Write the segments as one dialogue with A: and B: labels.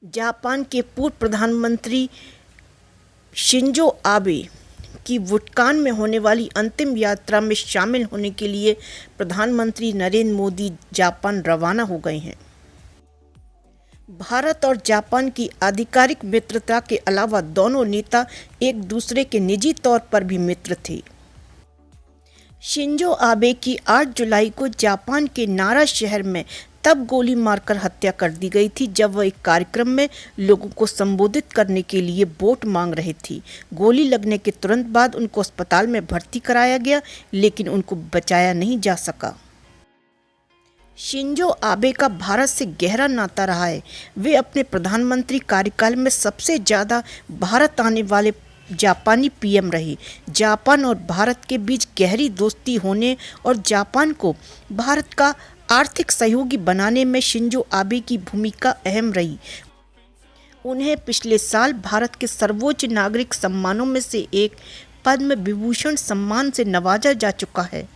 A: Japan के पूर्व प्रधानमंत्री शिंजो आबे की वुटान में होने वाली अंतिम यात्रा में शामिल होने के लिए प्रधानमंत्री नरेंद्र मोदी जापान रवाना हो गए हैं। भारत और जापान की आधिकारिक मित्रता के अलावा दोनों नेता एक दूसरे के निजी तौर पर भी मित्र थे। शिंजो आबे की 8 जुलाई को जापान के नारा शहर में तब गोली मारकर हत्या कर दी गई थी जब वह एक कार्यक्रम में लोगों को संबोधित करने के लिए वोट मांग रहे थे। गोली लगने के तुरंत बाद उनको अस्पताल में भर्ती कराया गया, लेकिन उनको बचाया नहीं जा सका। शिंजो आबे का भारत से गहरा नाता रहा है। वे अपने प्रधानमंत्री कार्यकाल में सबसे ज़्यादा भारत आने वाले जापानी पीएम रहे। जापान और भारत के बीच गहरी दोस्ती होने और जापान को भारत का आर्थिक सहयोगी बनाने में शिंजो आबे की भूमिका अहम रही। उन्हें पिछले साल भारत के सर्वोच्च नागरिक सम्मानों में से एक पद्म विभूषण सम्मान से नवाजा जा चुका है।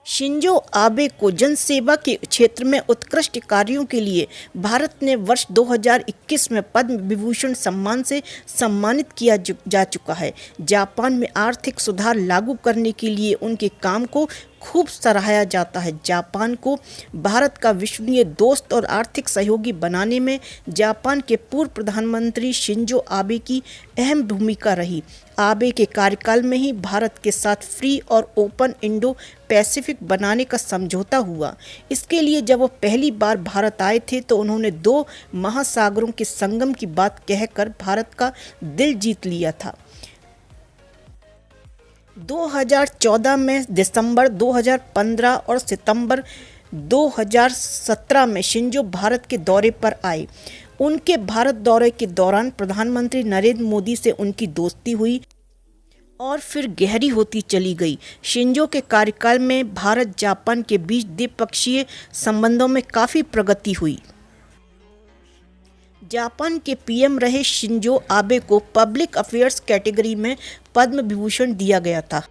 A: शिंजो आबे को जनसेवा के क्षेत्र में उत्कृष्ट कार्यों के लिए भारत ने वर्ष 2021 में पद्म विभूषण सम्मान से सम्मानित किया जा चुका है। जापान में आर्थिक सुधार लागू करने के लिए उनके काम को खूब सराहा जाता है। जापान को भारत का विश्वसनीय दोस्त और आर्थिक सहयोगी बनाने में जापान के पूर्व प्रधानमंत्री शिंजो आबे की अहम भूमिका रही। आबे के कार्यकाल में ही भारत के साथ फ्री और ओपन इंडो पैसिफिक बनाने का समझौता हुआ। इसके लिए जब वो पहली बार भारत आए थे तो उन्होंने 2 महासागरों के संगम की बात कहकर भारत का दिल जीत लिया था। 2014 में, दिसंबर 2015 और सितंबर 2017 में शिंजो भारत के दौरे पर आए। उनके भारत दौरे के दौरान प्रधानमंत्री नरेंद्र मोदी से उनकी दोस्ती हुई और फिर गहरी होती चली गई। शिंजो के कार्यकाल में भारत जापान के बीच द्विपक्षीय संबंधों में काफ़ी प्रगति हुई। जापान के पीएम रहे शिंजो आबे को पब्लिक अफेयर्स कैटेगरी में पद्म विभूषण दिया गया था।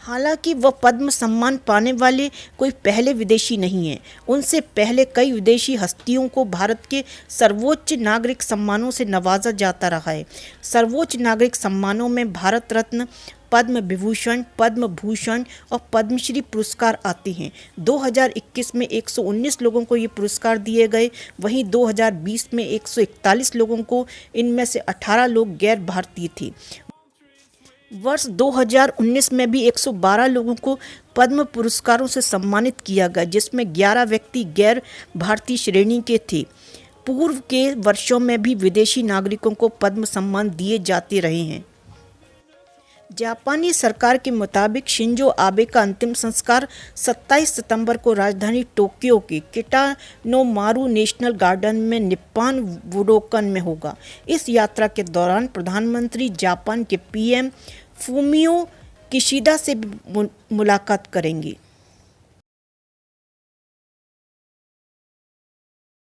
A: हालांकि वह पद्म सम्मान पाने वाले कोई पहले विदेशी नहीं हैं। उनसे पहले कई विदेशी हस्तियों को भारत के सर्वोच्च नागरिक सम्मानों से नवाजा जाता रहा है। सर्वोच्च नागरिक सम्मानों में भारत रत्न, पद्म विभूषण, पद्म भूषण और पद्मश्री पुरस्कार आते हैं। 2021 में 119 लोगों को ये पुरस्कार दिए गए। वहीं 2020 में 141 लोगों को, इनमें से 18 लोग गैर भारतीय थे। वर्ष 2019 में भी 112 लोगों को पद्म पुरस्कारों से सम्मानित किया गया, जिसमें 11 व्यक्ति गैर भारतीय श्रेणी के थे। पूर्व के वर्षों में भी विदेशी नागरिकों को पद्म सम्मान दिए जाते रहे हैं। जापानी सरकार के मुताबिक शिंजो आबे का अंतिम संस्कार 27 सितंबर को राजधानी टोक्यो के किटानोमारू नेशनल गार्डन में निप्पॉन बुडोकन में होगा। इस यात्रा के दौरान प्रधानमंत्री जापान के पीएम फूमियो किशिदा से मुलाकात करेंगे।